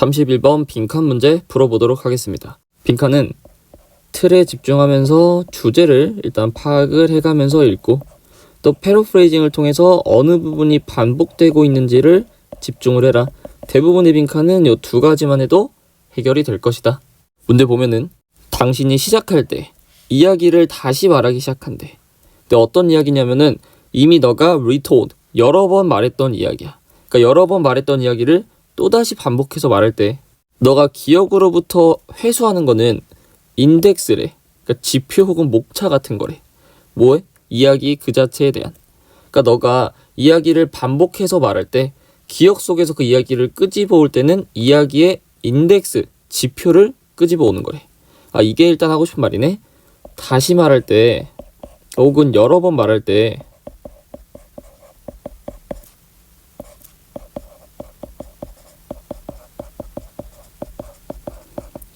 31번 빈칸 문제 풀어보도록 하겠습니다. 빈칸은 틀에 집중하면서 주제를 일단 파악을 해가면서 읽고 또 패러프레이징을 통해서 어느 부분이 반복되고 있는지를 집중을 해라. 대부분의 빈칸은 이 두 가지만 해도 해결이 될 것이다. 문제 보면은 당신이 시작할 때 이야기를 다시 말하기 시작한대. 근데 어떤 이야기냐면은 이미 너가 retold, 여러 번 말했던 이야기야. 그러니까 여러 번 말했던 이야기를 또다시 반복해서 말할 때 너가 기억으로부터 회수하는 거는 인덱스래. 그러니까 지표 혹은 목차 같은 거래. 뭐해? 이야기 그 자체에 대한. 그러니까 너가 이야기를 반복해서 말할 때 기억 속에서 그 이야기를 끄집어 올 때는 이야기의 인덱스, 지표를 끄집어 오는 거래. 이게 일단 하고 싶은 말이네. 다시 말할 때 혹은 여러 번 말할 때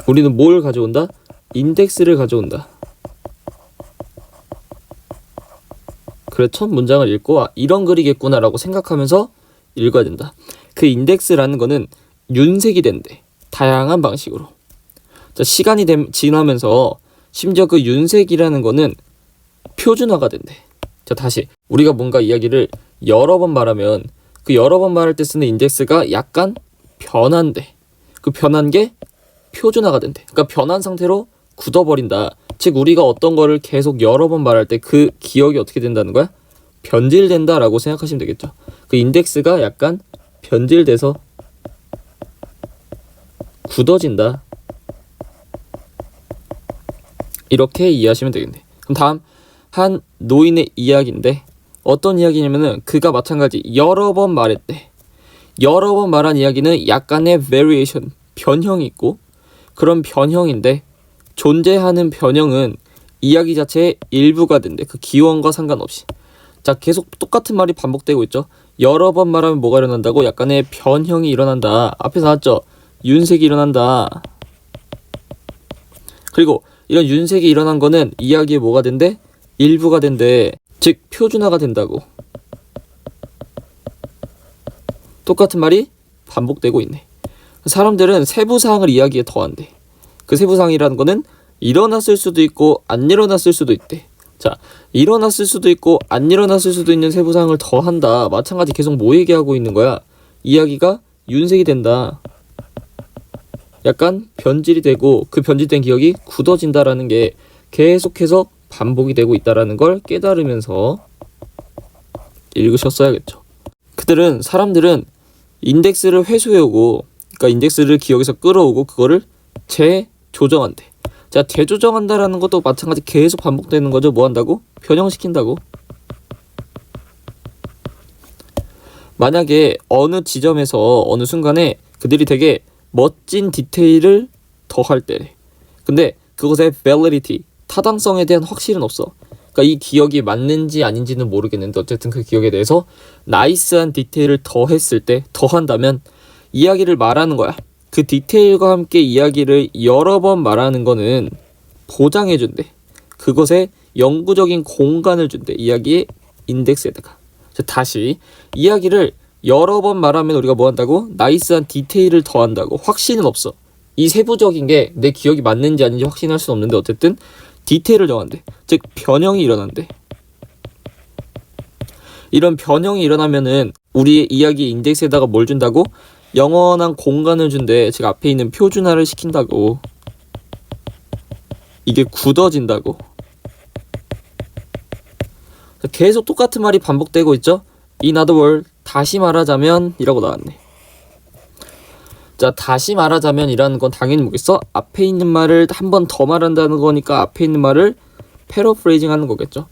우리는 뭘 가져온다? 인덱스를 가져온다. 그래, 첫 문장을 읽고 이런 글이겠구나 라고 생각하면서 읽어야 된다. 그 인덱스라는 거는 윤색이 된대. 다양한 방식으로. 자, 시간이 지나면서 심지어 그 윤색이라는 거는 표준화가 된대. 자, 다시 우리가 뭔가 이야기를 여러 번 말하면 그 여러 번 말할 때 쓰는 인덱스가 약간 변한대. 그 변한 게 표준화가 된대. 그러니까 변한 상태로 굳어버린다. 즉 우리가 어떤 거를 계속 여러 번 말할 때 그 기억이 어떻게 된다는 거야? 변질된다 라고 생각하시면 되겠죠. 그 인덱스가 약간 변질돼서 굳어진다. 이렇게 이해하시면 되겠네. 그럼 다음 한 노인의 이야기인데 어떤 이야기냐면은 그가 마찬가지 여러 번 말했대. 여러 번 말한 이야기는 약간의 variation, 변형이 있고 그런 변형인데 존재하는 변형은 이야기 자체의 일부가 된대. 그 기원과 상관없이. 자, 계속 똑같은 말이 반복되고 있죠. 여러 번 말하면 뭐가 일어난다고? 약간의 변형이 일어난다. 앞에서 나왔죠. 윤색이 일어난다. 그리고 이런 윤색이 일어난 거는 이야기에 뭐가 된대? 일부가 된대. 즉 표준화가 된다고. 똑같은 말이 반복되고 있네. 사람들은 세부사항을 이야기에 더한대. 그 세부사항이라는 거는 일어났을 수도 있고 안 일어났을 수도 있대. 자, 일어났을 수도 있고 안 일어났을 수도 있는 세부사항을 더한다. 마찬가지 계속 뭐 얘기하고 있는 거야? 이야기가 윤색이 된다. 약간 변질이 되고 그 변질된 기억이 굳어진다라는 게 계속해서 반복이 되고 있다라는 걸 깨달으면서 읽으셨어야겠죠. 사람들은 인덱스를 회수해오고 그러니까 인덱스를 기억에서 끌어오고 그거를 재조정한대. 자, 재조정한다라는 것도 마찬가지 계속 반복되는 거죠. 뭐 한다고? 변형시킨다고. 만약에 어느 지점에서 어느 순간에 그들이 되게 멋진 디테일을 더할 때 근데 그것의 validity, 타당성에 대한 확실은 없어. 그러니까 이 기억이 맞는지 아닌지는 모르겠는데 어쨌든 그 기억에 대해서 나이스한 디테일을 더했을 때 더한다면 이야기를 말하는 거야. 그 디테일과 함께 이야기를 여러 번 말하는 거는 보장해준대. 그것에 영구적인 공간을 준대. 이야기의 인덱스에다가. 자, 다시 이야기를 여러 번 말하면 우리가 뭐 한다고? 나이스한 디테일을 더한다고. 확신은 없어. 이 세부적인 게 내 기억이 맞는지 아닌지 확신할 수는 없는데 어쨌든 디테일을 더한대. 즉 변형이 일어난대. 이런 변형이 일어나면은 우리의 이야기 인덱스에다가 뭘 준다고? 영원한 공간을 준대. 즉 앞에 있는 표준화를 시킨다고. 이게 굳어진다고. 계속 똑같은 말이 반복되고 있죠. In other words, 다시 말하자면 이라고 나왔네. 자, 다시 말하자면 이라는 건 당연히 뭐겠어? 앞에 있는 말을 한 번 더 말한다는 거니까 앞에 있는 말을 패러프레이징 하는 거겠죠.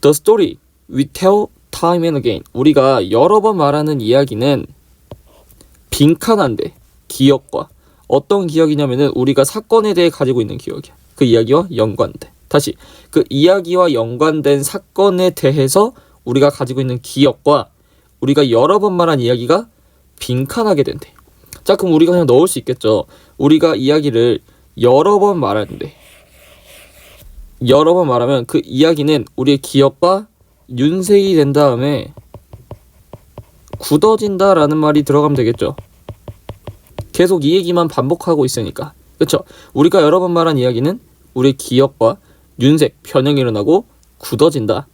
The story we tell time and again. 우리가 여러 번 말하는 이야기는 빈칸한데 기억과 어떤 기억이냐면은 우리가 사건에 대해 가지고 있는 기억이야. 그 이야기와 연관돼. 다시 그 이야기와 연관된 사건에 대해서 우리가 가지고 있는 기억과 우리가 여러 번 말한 이야기가 빈칸하게 된대. 자, 그럼 우리가 그냥 넣을 수 있겠죠. 우리가 이야기를 여러 번 말하는데 여러 번 말하면 그 이야기는 우리의 기억과 윤색이 된 다음에 굳어진다라는 말이 들어가면 되겠죠. 계속 이 얘기만 반복하고 있으니까. 그쵸? 우리가 여러 번 말한 이야기는 우리 기억과 윤색, 변형이 일어나고 굳어진다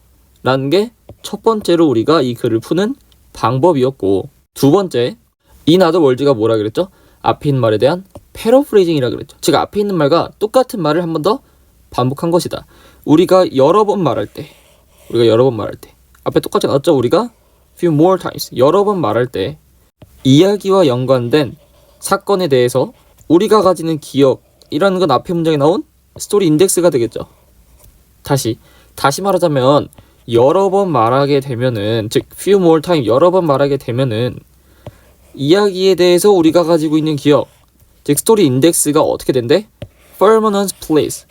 라는 게 첫 번째로 우리가 이 글을 푸는 방법이었고, 두 번째, in other words가 뭐라 그랬죠? 앞에 있는 말에 대한 패러프레이징이라 그랬죠. 즉 앞에 있는 말과 똑같은 말을 한 번 더 반복한 것이다. 우리가 여러 번 말할 때 앞에 똑같이 나왔죠? 우리가 few more times, 여러 번 말할 때 이야기와 연관된 사건에 대해서 우리가 가지는 기억이라는 건 앞에 문장에 나온 스토리 인덱스가 되겠죠. 다시 말하자면 여러 번 말하게 되면은, 즉 few more time, 여러 번 말하게 되면은 이야기에 대해서 우리가 가지고 있는 기억, 즉 스토리 인덱스가 어떻게 된대? permanent place,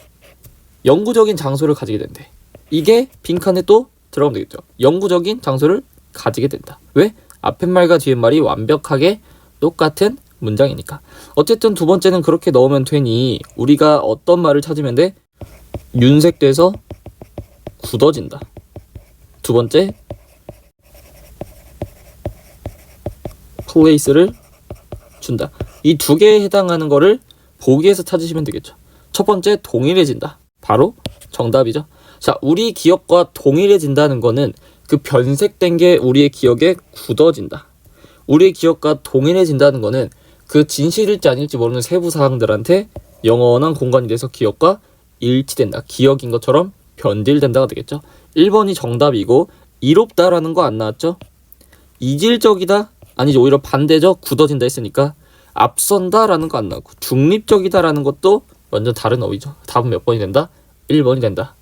영구적인 장소를 가지게 된대. 이게 빈칸에 또 들어가면 되겠죠. 영구적인 장소를 가지게 된다. 왜? 앞에 말과 뒤에 말이 완벽하게 똑같은 문장이니까. 어쨌든 두 번째는 그렇게 넣으면 되니 우리가 어떤 말을 찾으면 돼? 윤색돼서 굳어진다. 두 번째, place를 준다. 이 두 개에 해당하는 거를 보기에서 찾으시면 되겠죠. 첫 번째, 동일해진다. 바로 정답이죠. 자, 우리 기억과 동일해진다는 거는 그 변색된 게 우리의 기억에 굳어진다. 우리의 기억과 동일해진다는 거는 그 진실일지 아닐지 모르는 세부 사항들한테 영원한 공간이 돼서 기억과 일치된다. 기억인 것처럼 변질된다가 되겠죠. 1번이 정답이고, 이롭다라는 거 안 나왔죠? 이질적이다? 아니죠. 오히려 반대죠. 굳어진다 했으니까. 앞선다라는 거 안 나오고, 중립적이다라는 것도 완전 다른 어휘죠. 답은 몇 번이 된다? 1번이 된다.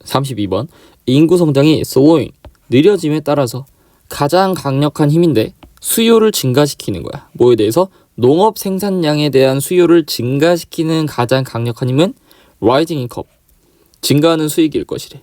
32번, 인구 성장이 slowing, 느려짐에 따라서 가장 강력한 힘인데 수요를 증가시키는 거야. 뭐에 대해서? 농업 생산량에 대한 수요를 증가시키는 가장 강력한 힘은 rising income, 증가하는 수익일 것이래.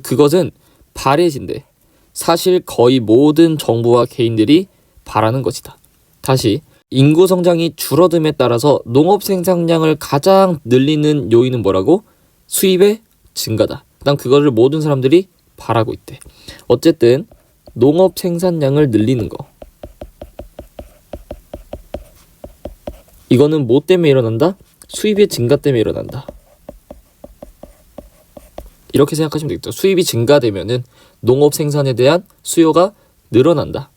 그것은 바래진대. 사실 거의 모든 정부와 개인들이 바라는 것이다. 다시, 인구 성장이 줄어듦에 따라서 농업 생산량을 가장 늘리는 요인은 뭐라고? 수입의 증가다. 그다음 그거를 모든 사람들이 바라고 있대. 어쨌든 농업 생산량을 늘리는 거, 이거는 뭐 때문에 일어난다? 수입의 증가 때문에 일어난다. 이렇게 생각하시면 되겠죠. 수입이 증가되면은 농업 생산에 대한 수요가 늘어난다.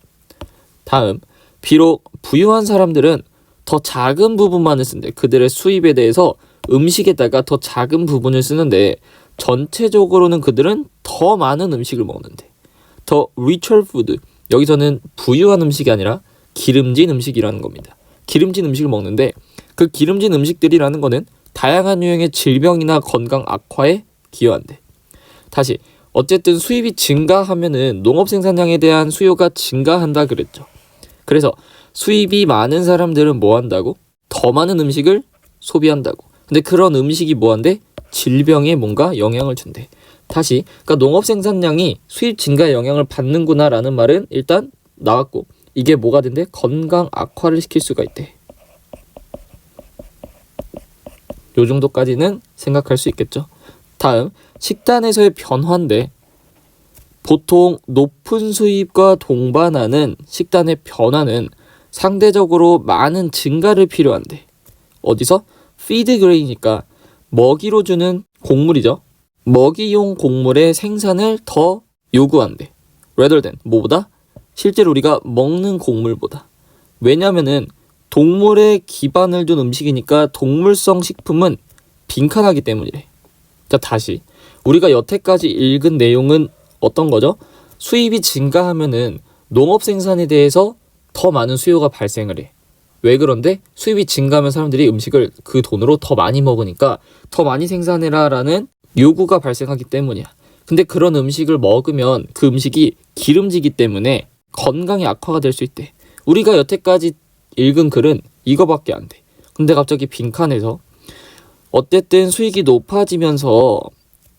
다음, 비록 부유한 사람들은 더 작은 부분만을 쓴대. 그들의 수입에 대해서 음식에다가 더 작은 부분을 쓰는데 전체적으로는 그들은 더 많은 음식을 먹는데. 더 richer food, 여기서는 부유한 음식이 아니라 기름진 음식이라는 겁니다. 기름진 음식을 먹는데 그 기름진 음식들이라는 거는 다양한 유형의 질병이나 건강 악화에 기여한대. 다시, 어쨌든 수입이 증가하면은 농업 생산량에 대한 수요가 증가한다 그랬죠. 그래서 수입이 많은 사람들은 뭐 한다고? 더 많은 음식을 소비한다고. 근데 그런 음식이 뭐 한대? 질병에 뭔가 영향을 준대. 다시, 그러니까 농업 생산량이 수입 증가에 영향을 받는구나 라는 말은 일단 나왔고, 이게 뭐가 된대? 건강 악화를 시킬 수가 있대. 요 정도까지는 생각할 수 있겠죠. 다음, 식단에서의 변화인데 보통 높은 수입과 동반하는 식단의 변화는 상대적으로 많은 증가를 필요한데, 어디서? feed grain이니까 먹이로 주는 곡물이죠. 먹이용 곡물의 생산을 더 요구한대. rather than, 뭐보다? 실제로 우리가 먹는 곡물보다. 왜냐면은 동물의 기반을 둔 음식이니까 동물성 식품은 빈칸하기 때문이래. 자, 다시, 우리가 여태까지 읽은 내용은 어떤 거죠? 수입이 증가하면은 농업 생산에 대해서 더 많은 수요가 발생을 해. 왜 그런데? 수입이 증가하면 사람들이 음식을 그 돈으로 더 많이 먹으니까 더 많이 생산해라 라는 요구가 발생하기 때문이야. 근데 그런 음식을 먹으면 그 음식이 기름지기 때문에 건강에 악화가 될 수 있대. 우리가 여태까지 읽은 글은 이거밖에 안 돼. 근데 갑자기 빈칸에서 어쨌든 수익이 높아지면서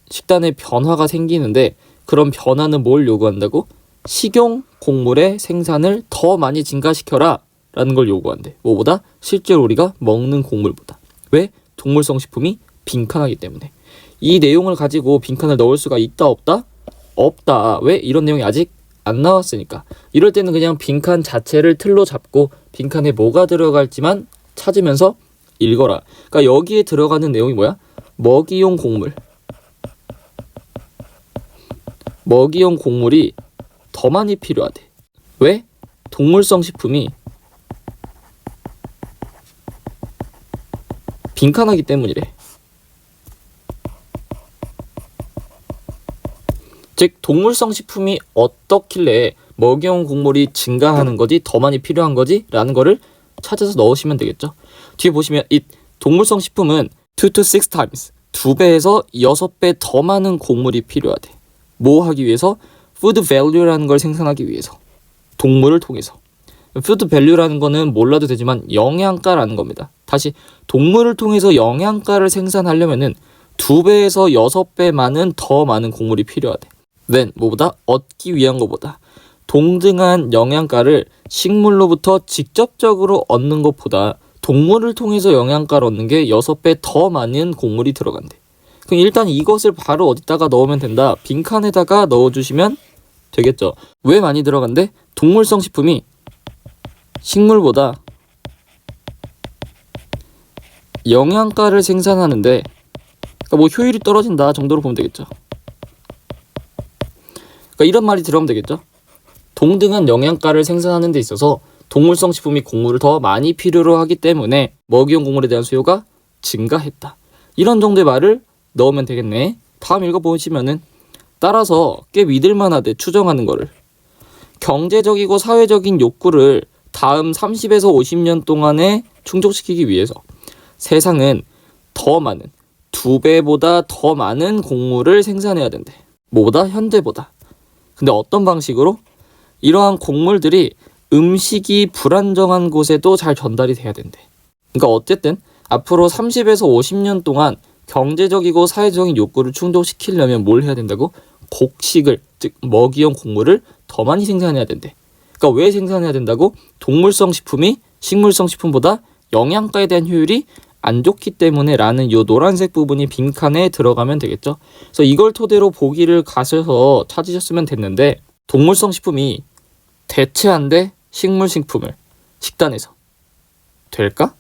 식단에 변화가 생기는데, 그런 변화는 뭘 요구한다고? 식용 곡물의 생산을 더 많이 증가시켜라 라는 걸 요구한대. 뭐보다? 실제로 우리가 먹는 곡물보다. 왜? 동물성 식품이 빈칸하기 때문에. 이 내용을 가지고 빈칸을 넣을 수가 있다 없다? 없다. 왜? 이런 내용이 아직 안 나왔으니까 이럴 때는 그냥 빈칸 자체를 틀로 잡고 빈칸에 뭐가 들어갈지만 찾으면서 읽어라. 그러니까 여기에 들어가는 내용이 뭐야? 먹이용 곡물. 먹이용 곡물이 더 많이 필요하대. 왜? 동물성 식품이 빈칸하기 때문이래. 즉 동물성 식품이 어떻길래 먹이용 곡물이 증가하는 거지, 더 많이 필요한 거지? 라는 거를 찾아서 넣으시면 되겠죠. 뒤에 보시면 이 동물성 식품은 2 to 6 times 2배에서 6배 더 많은 곡물이 필요하대. 뭐 하기 위해서? food value라는 걸 생산하기 위해서. 동물을 통해서. food value라는 거는 몰라도 되지만 영양가라는 겁니다. 다시 동물을 통해서 영양가를 생산하려면은 2배에서 6배 많은 더 많은 곡물이 필요하대. then 뭐보다? 얻기 위한 것보다 동등한 영양가를 식물로부터 직접적으로 얻는 것보다 동물을 통해서 영양가를 얻는 게 6배 더 많은 곡물이 들어간대. 그럼 일단 이것을 바로 어디다가 넣으면 된다? 빈칸에다가 넣어주시면 되겠죠. 왜 많이 들어간대? 동물성 식품이 식물보다 영양가를 생산하는데, 그러니까 뭐 효율이 떨어진다 정도로 보면 되겠죠. 그러니까 이런 말이 들어가면 되겠죠. 동등한 영양가를 생산하는 데 있어서 동물성 식품이 곡물을 더 많이 필요로 하기 때문에 먹이용 곡물에 대한 수요가 증가했다. 이런 정도의 말을 넣으면 되겠네. 다음 읽어보시면은 따라서 꽤 믿을만하대. 추정하는 거를. 경제적이고 사회적인 욕구를 다음 30에서 50년 동안에 충족시키기 위해서 세상은 더 많은 2배보다 더 많은 곡물을 생산해야 된대. 뭐보다? 현대보다. 근데 어떤 방식으로? 이러한 곡물들이 음식이 불안정한 곳에도 잘 전달이 돼야 된대. 그러니까 어쨌든 앞으로 30에서 50년 동안 경제적이고 사회적인 욕구를 충족시키려면 뭘 해야 된다고? 곡식을, 즉 먹이용 곡물을 더 많이 생산해야 된대. 그러니까 왜 생산해야 된다고? 동물성 식품이 식물성 식품보다 영양가에 대한 효율이 안 좋기 때문에 라는 요 노란색 부분이 빈칸에 들어가면 되겠죠. 그래서 이걸 토대로 보기를 가셔서 찾으셨으면 됐는데, 동물성 식품이 대체한대 식물식품을 식단에서. 될까?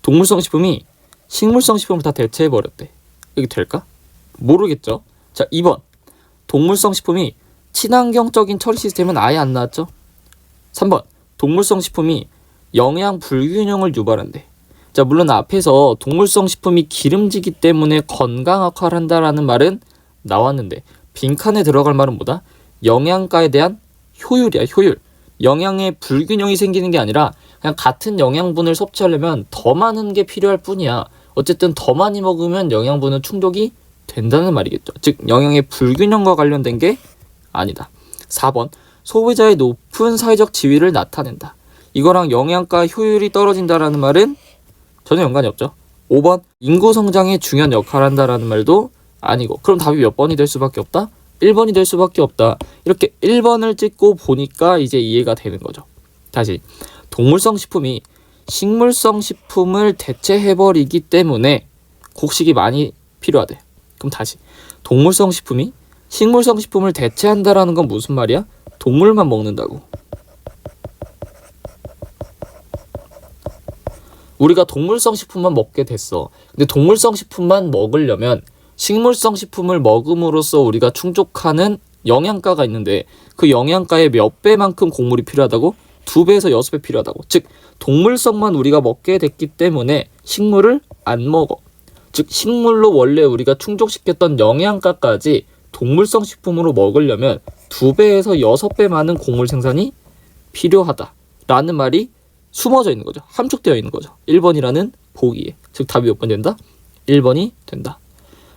동물성 식품이 식물성 식품을 다 대체해버렸대. 이게 될까? 모르겠죠. 자, 2번. 동물성 식품이 친환경적인 처리 시스템은 아예 안 나왔죠. 3번. 동물성 식품이 영양 불균형을 유발한대. 자, 물론 앞에서 동물성 식품이 기름지기 때문에 건강 악화를 한다라는 말은 나왔는데, 빈칸에 들어갈 말은 뭐다? 영양가에 대한 효율이야, 효율. 영양의 불균형이 생기는 게 아니라 그냥 같은 영양분을 섭취하려면 더 많은 게 필요할 뿐이야. 어쨌든 더 많이 먹으면 영양분은 충족이 된다는 말이겠죠. 즉 영양의 불균형과 관련된 게 아니다. 4번. 소비자의 높은 사회적 지위를 나타낸다. 이거랑 영양가 효율이 떨어진다라는 말은 전혀 연관이 없죠. 5번. 인구 성장에 중요한 역할을 한다라는 말도 아니고. 그럼 답이 몇 번이 될 수밖에 없다? 1번이 될 수밖에 없다. 이렇게 1번을 찍고 보니까 이제 이해가 되는 거죠. 다시. 동물성 식품이 식물성 식품을 대체해버리기 때문에 곡식이 많이 필요하대. 그럼 다시. 동물성 식품이 식물성 식품을 대체한다라는 건 무슨 말이야? 동물만 먹는다고. 우리가 동물성 식품만 먹게 됐어. 근데 동물성 식품만 먹으려면 식물성 식품을 먹음으로써 우리가 충족하는 영양가가 있는데, 그 영양가의 몇 배만큼 곡물이 필요하다고? 2배에서 6배 필요하다고. 즉 동물성만 우리가 먹게 됐기 때문에 식물을 안 먹어. 즉 식물로 원래 우리가 충족시켰던 영양가까지 동물성 식품으로 먹으려면 2배에서 6배 많은 곡물 생산이 필요하다라는 말이 숨어져 있는 거죠. 함축되어 있는 거죠. 1번이라는 보기에. 즉 답이 몇 번 된다? 1번이 된다.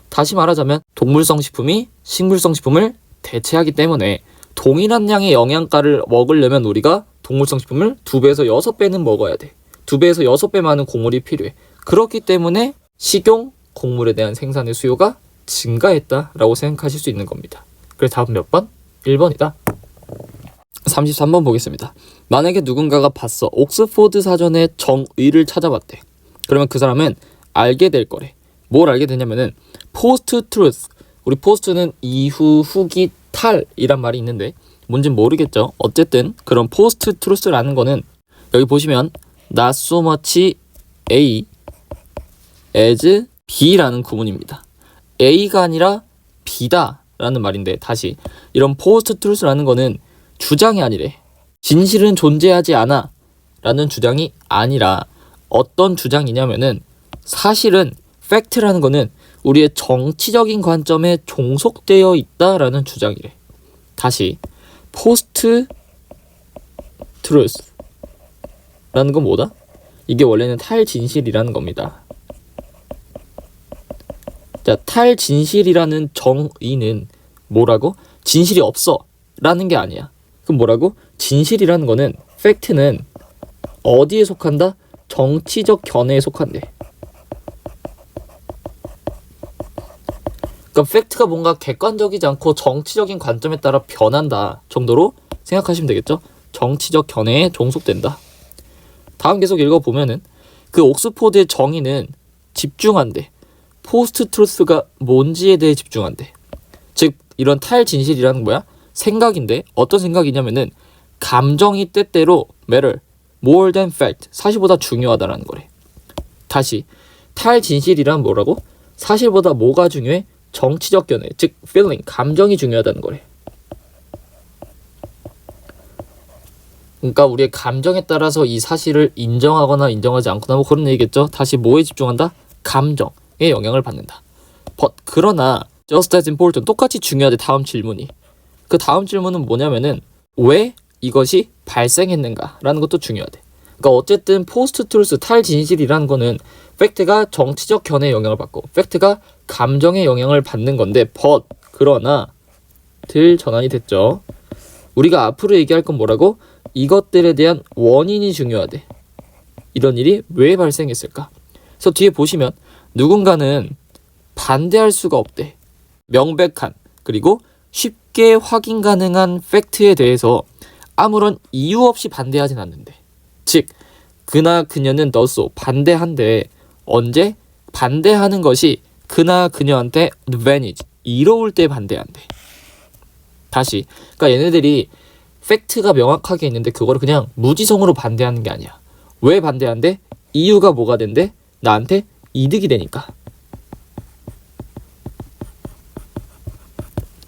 다시 말하자면 동물성 식품이 식물성 식품을 대체하기 때문에 동일한 양의 영양가를 먹으려면 우리가 동물성 식품을 2배에서 6배는 먹어야 돼. 2배에서 6배 많은 곡물이 필요해. 그렇기 때문에 식용 곡물에 대한 생산의 수요가 증가했다라고 생각하실 수 있는 겁니다. 그래서 답은 몇 번? 1번이다. 33번 보겠습니다. 만약에 누군가가 봤어. 옥스포드 사전에 정의를 찾아봤대. 그러면 그 사람은 알게 될 거래. 뭘 알게 되냐면은 포스트 트루스. 우리 포스트는 이후, 후기, 탈이란 말이 있는데 뭔진 모르겠죠. 어쨌든 그런 포스트 트루스라는 거는 여기 보시면 not so much A as B라는 구문입니다. A가 아니라 B다 라는 말인데, 다시 이런 포스트 트루스라는 거는 주장이 아니래. 진실은 존재하지 않아 라는 주장이 아니라 어떤 주장이냐면은, 사실은 팩트라는 거는 우리의 정치적인 관점에 종속되어 있다라는 주장이래. 다시 포스트 트루스라는 건 뭐다? 이게 원래는 탈진실이라는 겁니다. 자, 탈진실이라는 정의는 뭐라고? 진실이 없어 라는 게 아니야. 그럼 뭐라고? 진실이라는 거는, 팩트는 어디에 속한다? 정치적 견해에 속한대. 그러니까 팩트가 뭔가 객관적이지 않고 정치적인 관점에 따라 변한다 정도로 생각하시면 되겠죠? 정치적 견해에 종속된다. 다음 계속 읽어보면은, 그 옥스포드의 정의는 집중한대. 포스트 트루스가 뭔지에 대해 집중한대. 즉 이런 탈진실이라는 뭐야? 생각인데, 어떤 생각이냐면은 감정이 때때로 matter more than fact, 사실보다 중요하다라는 거래. 다시 탈진실이란 뭐라고? 사실보다 뭐가 중요해? 정치적 견해, 즉 feeling, 감정이 중요하다는 거래. 그러니까 우리의 감정에 따라서 이 사실을 인정하거나 인정하지 않거나 뭐 그런 얘기겠죠. 다시 뭐에 집중한다? 감정에 영향을 받는다. But 그러나 just as important, 똑같이 중요하대. 다음 질문이. 그 다음 질문은 뭐냐면은, 왜 이것이 발생했는가 라는 것도 중요하대. 그러니까 어쨌든 포스트 트루스, 탈진실이라는 거는 팩트가 정치적 견해에 영향을 받고 팩트가 감정에 영향을 받는 건데, but 그러나 들 전환이 됐죠. 우리가 앞으로 얘기할 건 뭐라고? 이것들에 대한 원인이 중요하대. 이런 일이 왜 발생했을까? 그래서 뒤에 보시면 누군가는 반대할 수가 없대. 명백한, 그리고 쉽게 확인 가능한 팩트에 대해서 아무런 이유 없이 반대하진 않는데. 즉 그나 그녀는 너소 반대한데, 언제? 반대하는 것이 그나 그녀한테 advantage, 이로울 때 반대한대. 다시, 그러니까 얘네들이 팩트가 명확하게 있는데 그거를 그냥 무지성으로 반대하는 게 아니야. 왜 반대한대? 이유가 뭐가 된대? 나한테 이득이 되니까.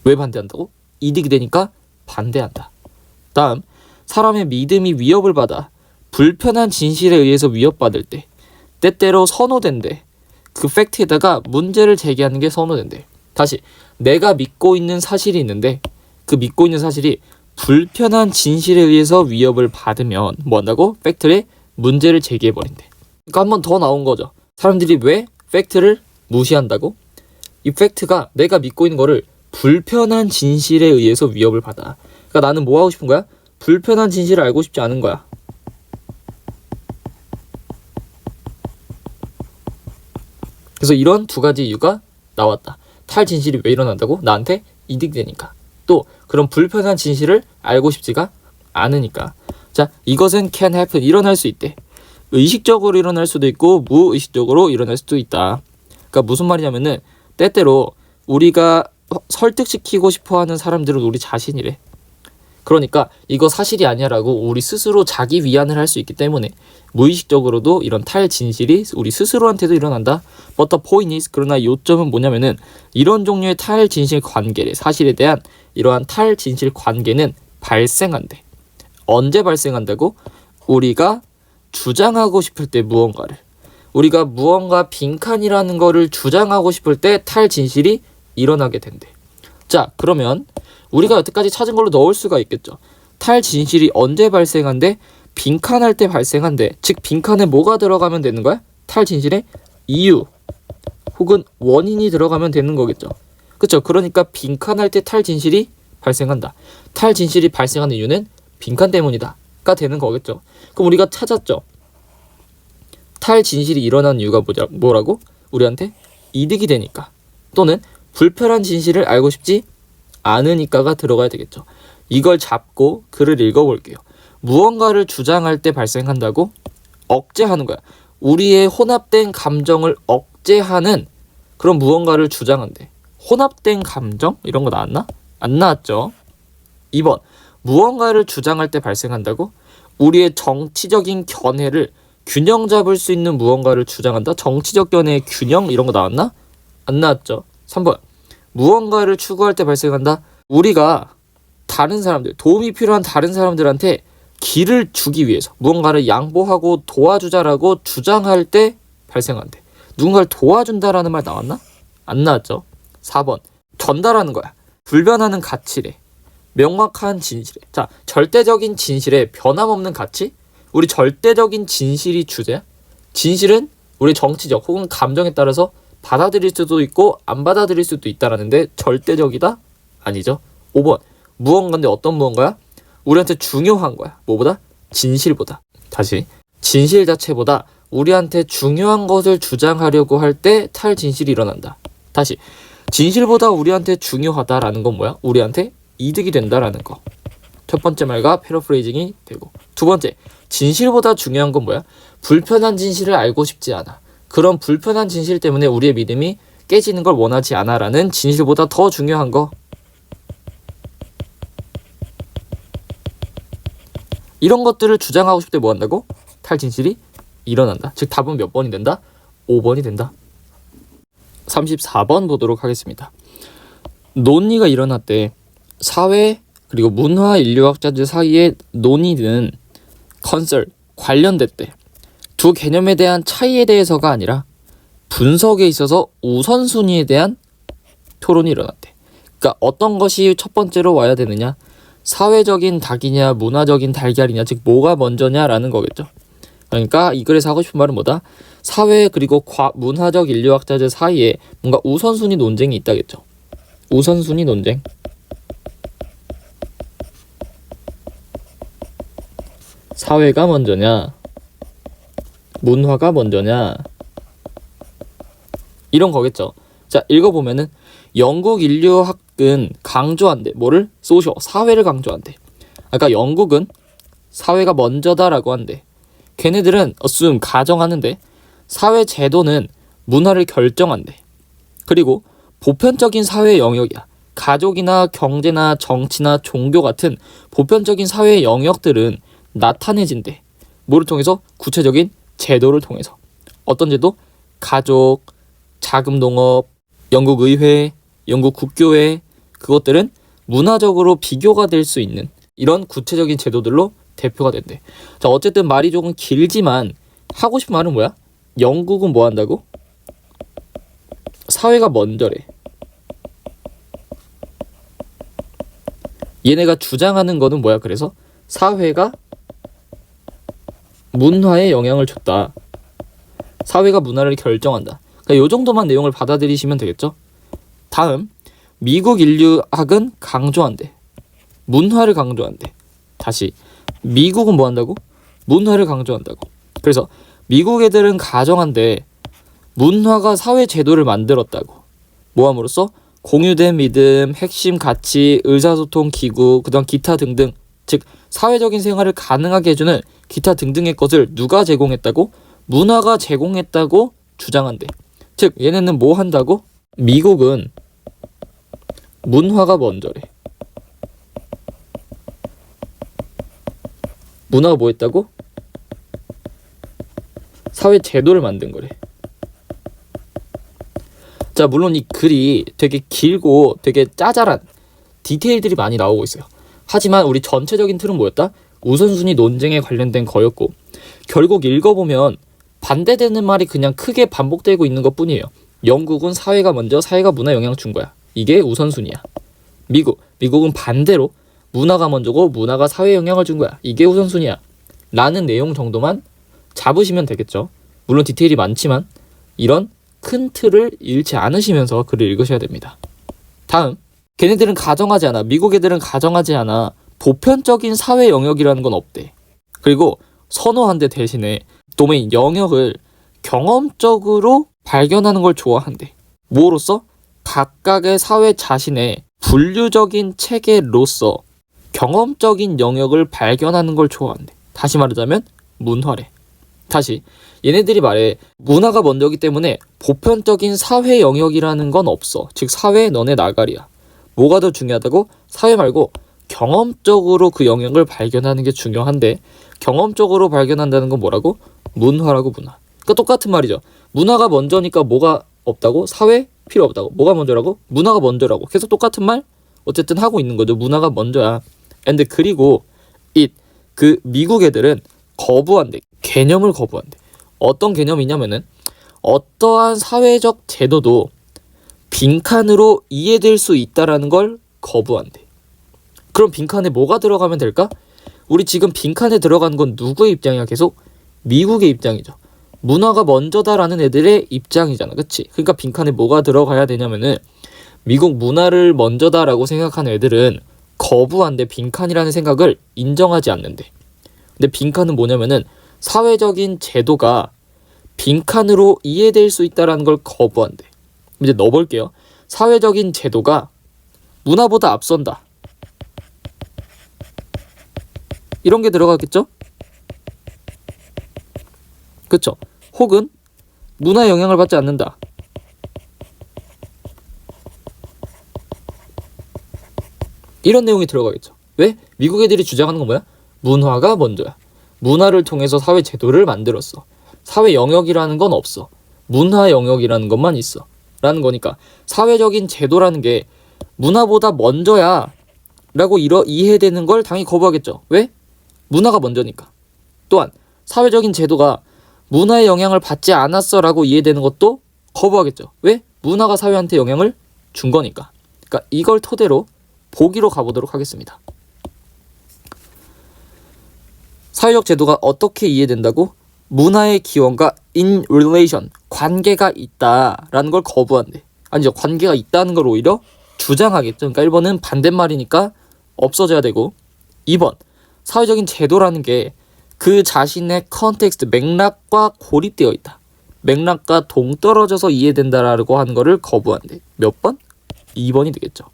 왜 반대한다고? 이득이 되니까 반대한다. 다음, 사람의 믿음이 위협을 받아 불편한 진실에 의해서 위협받을 때, 때때로 선호된대. 그 팩트에다가 문제를 제기하는 게 선호된대. 다시, 내가 믿고 있는 사실이 있는데 그 믿고 있는 사실이 불편한 진실에 의해서 위협을 받으면 뭐 한다고? 팩트에 문제를 제기해버린대. 그러니까 한 번 더 나온 거죠. 사람들이 왜 팩트를 무시한다고? 이 팩트가 내가 믿고 있는 거를 불편한 진실에 의해서 위협을 받아. 그러니까 나는 뭐 하고 싶은 거야? 불편한 진실을 알고 싶지 않은 거야. 그래서 이런 두 가지 이유가 나왔다. 탈진실이 왜 일어난다고? 나한테 이득이 되니까. 또 그런 불편한 진실을 알고 싶지가 않으니까. 자, 이것은 can happen, 일어날 수 있대. 의식적으로 일어날 수도 있고 무의식적으로 일어날 수도 있다. 그러니까 무슨 말이냐면은, 때때로 우리가 설득시키고 싶어하는 사람들은 우리 자신이래. 그러니까 이거 사실이 아니야라고 우리 스스로 자기 위안을 할 수 있기 때문에 무의식적으로도 이런 탈진실이 우리 스스로한테도 일어난다. But the point is, 그러나 요점은 뭐냐면은, 이런 종류의 탈진실 관계래. 사실에 대한 이러한 탈진실 관계는 발생한대. 언제 발생한다고? 우리가 주장하고 싶을 때, 무언가를, 우리가 무언가 빈칸이라는 거를 주장하고 싶을 때 탈진실이 일어나게 된대. 자, 그러면 우리가 여태까지 찾은 걸로 넣을 수가 있겠죠. 탈진실이 언제 발생한대? 빈칸할 때 발생한대. 즉 빈칸에 뭐가 들어가면 되는 거야? 탈진실에 이유 혹은 원인이 들어가면 되는 거겠죠. 그렇죠? 그러니까 빈칸할 때 탈진실이 발생한다. 탈진실이 발생하는 이유는 빈칸 때문이다 가 되는 거겠죠. 그럼 우리가 찾았죠. 탈진실이 일어나는 이유가 뭐라고? 우리한테 이득이 되니까, 또는 불편한 진실을 알고 싶지 않으니까가 들어가야 되겠죠. 이걸 잡고 글을 읽어볼게요. 무언가를 주장할 때 발생한다고? 억제하는 거야. 우리의 혼합된 감정을 억제하는 그런 무언가를 주장한대. 혼합된 감정? 이런 거 나왔나? 안 나왔죠. 2번, 무언가를 주장할 때 발생한다고? 우리의 정치적인 견해를 균형 잡을 수 있는 무언가를 주장한다? 정치적 견해의 균형 이런 거 나왔나? 안 나왔죠. 3번. 무언가를 추구할 때 발생한다? 우리가 다른 사람들, 도움이 필요한 다른 사람들한테 길을 주기 위해서 무언가를 양보하고 도와주자라고 주장할 때 발생한대. 누군가를 도와준다라는 말 나왔나? 안 나왔죠. 4번. 전달하는 거야. 불변하는 가치래. 명확한 진실에. 자, 절대적인 진실에 변함없는 가치? 우리 절대적인 진실이 주제야? 진실은 우리 정치적 혹은 감정에 따라서 받아들일 수도 있고 안 받아들일 수도 있다라는데 절대적이다? 아니죠. 5번. 무언가인데 어떤 무언가야? 우리한테 중요한 거야. 뭐보다? 진실보다. 다시. 진실 자체보다 우리한테 중요한 것을 주장하려고 할 때 탈진실이 일어난다. 다시. 진실보다 우리한테 중요하다라는 건 뭐야? 우리한테 이득이 된다라는 거. 첫 번째 말과 패러프레이징이 되고. 두 번째. 진실보다 중요한 건 뭐야? 불편한 진실을 알고 싶지 않아. 그런 불편한 진실 때문에 우리의 믿음이 깨지는 걸 원하지 않아라는 진실보다 더 중요한 거. 이런 것들을 주장하고 싶을 때 뭐 한다고? 탈진실이 일어난다. 즉 답은 몇 번이 된다? 5번이 된다. 34번 보도록 하겠습니다. 논의가 일어났대. 사회 그리고 문화 인류학자들 사이의 논의는 관련됐대. 두 개념에 대한 차이에 대해서가 아니라 분석에 있어서 우선순위에 대한 토론이 일어났대. 그러니까 어떤 것이 첫 번째로 와야 되느냐? 사회적인 닭이냐 문화적인 달걀이냐, 즉 뭐가 먼저냐라는 거겠죠. 그러니까 이 글에서 하고 싶은 말은 뭐다? 사회 그리고 문화적 인류학자들 사이에 뭔가 우선순위 논쟁이 있다겠죠. 우선순위 논쟁. 사회가 먼저냐 문화가 먼저냐 이런 거겠죠. 자, 읽어보면은 영국 인류학은 강조한대. 뭐를? 소셜, 사회를 강조한대. 아까 영국은 사회가 먼저다라고 한대. 걔네들은 assume, 가정하는데 사회 제도는 문화를 결정한대. 그리고 보편적인 사회 영역이야. 가족이나 경제나 정치나 종교 같은 보편적인 사회 영역들은 나타내진대. 뭐를 통해서? 구체적인 제도를 통해서. 어떤 제도? 가족, 자금농업, 영국 의회, 영국 국교회, 그것들은 문화적으로 비교가 될 수 있는 이런 구체적인 제도들로 대표가 된대. 자, 어쨌든 말이 조금 길지만 하고 싶은 말은 뭐야? 영국은 뭐 한다고? 사회가 먼저래. 얘네가 주장하는 거는 뭐야? 그래서 사회가 문화에 영향을 줬다. 사회가 문화를 결정한다. 그러니까 요 정도만 내용을 받아들이시면 되겠죠? 다음, 미국 인류학은 강조한대. 문화를 강조한대. 다시, 미국은 뭐 한다고? 문화를 강조한다고. 그래서 미국 애들은 가정한데 문화가 사회 제도를 만들었다고. 뭐함으로써? 공유된 믿음, 핵심 가치, 의사소통 기구, 그다음 기타 등등, 즉 사회적인 생활을 가능하게 해주는 기타 등등의 것을 누가 제공했다고? 문화가 제공했다고 주장한대. 즉 얘네는 뭐 한다고? 미국은 문화가 먼저래. 문화가 뭐 했다고? 사회 제도를 만든 거래. 자, 물론 이 글이 되게 길고 되게 짜잘한 디테일들이 많이 나오고 있어요. 하지만 우리 전체적인 틀은 뭐였다? 우선순위 논쟁에 관련된 거였고, 결국 읽어보면 반대되는 말이 그냥 크게 반복되고 있는 것 뿐이에요. 영국은 사회가 먼저, 사회가 문화에 영향을 준 거야. 이게 우선순위야. 미국은 반대로 문화가 먼저고 문화가 사회에 영향을 준 거야. 이게 우선순위야. 라는 내용 정도만 잡으시면 되겠죠. 물론 디테일이 많지만 이런 큰 틀을 잃지 않으시면서 글을 읽으셔야 됩니다. 다음, 걔네들은 가정하지 않아. 미국 애들은 가정하지 않아. 보편적인 사회 영역이라는 건 없대. 그리고 선호한대. 대신에 도메인 영역을 경험적으로 발견하는 걸 좋아한대. 뭐로써? 각각의 사회 자신의 분류적인 체계로서 경험적인 영역을 발견하는 걸 좋아한대. 다시 말하자면 문화래. 다시, 얘네들이 말해 문화가 먼저기 때문에 보편적인 사회 영역이라는 건 없어. 즉 사회 너네 나가리야. 뭐가 더 중요하다고? 사회 말고 경험적으로 그 영역을 발견하는 게 중요한데 경험적으로 발견한다는 건 뭐라고? 문화라고 문화. 그러니까 똑같은 말이죠. 문화가 먼저니까 뭐가 없다고? 사회? 필요 없다고. 뭐가 먼저라고? 문화가 먼저라고. 계속 똑같은 말 어쨌든 하고 있는 거죠. 문화가 먼저야. 근데 그리고 그 미국 애들은 거부한대. 개념을 거부한대. 어떤 개념이냐면은 어떠한 사회적 제도도 빈칸으로 이해될 수 있다라는 걸 거부한대. 그럼 빈칸에 뭐가 들어가면 될까? 우리 지금 빈칸에 들어간 건 누구의 입장이야? 계속 미국의 입장이죠. 문화가 먼저다라는 애들의 입장이잖아. 그치? 그러니까 빈칸에 뭐가 들어가야 되냐면은 미국 문화를 먼저다라고 생각하는 애들은 거부한대. 빈칸이라는 생각을 인정하지 않는데. 근데 빈칸은 뭐냐면은 사회적인 제도가 빈칸으로 이해될 수 있다라는 걸 거부한대. 이제 넣어볼게요. 사회적인 제도가 문화보다 앞선다. 이런 게 들어가겠죠? 그쵸? 혹은 문화의 영향을 받지 않는다. 이런 내용이 들어가겠죠. 왜? 미국 애들이 주장하는 건 뭐야? 문화가 먼저야. 문화를 통해서 사회 제도를 만들었어. 사회 영역이라는 건 없어. 문화 영역이라는 것만 있어. 라는 거니까 사회적인 제도라는 게 문화보다 먼저야 라고 이해되는 걸 당연히 거부하겠죠. 왜? 문화가 먼저니까. 또한 사회적인 제도가 문화의 영향을 받지 않았어 라고 이해되는 것도 거부하겠죠. 왜? 문화가 사회한테 영향을 준 거니까. 그러니까 이걸 토대로 보기로 가보도록 하겠습니다. 사회적 제도가 어떻게 이해된다고? 문화의 기원과 in relation, 관계가 있다라는 걸 거부한대. 아니죠. 관계가 있다는 걸 오히려 주장하겠죠. 그러니까 1번은 반대말이니까 없어져야 되고 2번, 사회적인 제도라는 게 그 자신의 컨텍스트, 맥락과 고립되어 있다. 맥락과 동떨어져서 이해된다라고 하는 거를 거부한대. 몇 번? 2번이 되겠죠.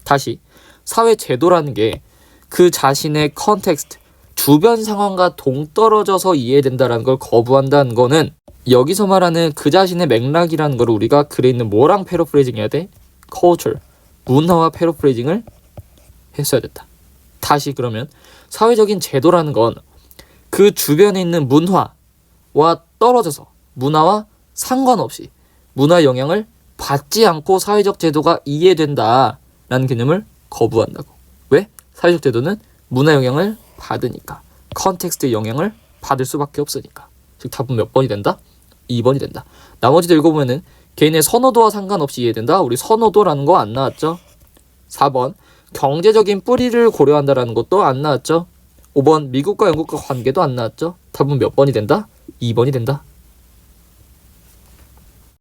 다시, 사회 제도라는 게 그 자신의 컨텍스트, 주변 상황과 동떨어져서 이해된다라는 걸 거부한다는 거는 여기서 말하는 그 자신의 맥락이라는 걸 우리가 글에 있는 뭐랑 패러프레이징 해야 돼? culture, 문화와 패러프레이징을 했어야 됐다. 다시 그러면 사회적인 제도라는 건 그 주변에 있는 문화와 떨어져서 문화와 상관없이 문화 영향을 받지 않고 사회적 제도가 이해된다라는 개념을 거부한다고. 왜? 사회적 제도는 문화 영향을 받으니까. 컨텍스트의 영향을 받을 수밖에 없으니까. 즉 답은 몇 번이 된다? 2번이 된다. 나머지도 읽어보면은 개인의 선호도와 상관없이 이해된다. 우리 선호도라는 거 안 나왔죠? 4번 경제적인 뿌리를 고려한다라는 것도 안 나왔죠? 5번 미국과 영국과 관계도 안 나왔죠? 답은 몇 번이 된다? 2번이 된다.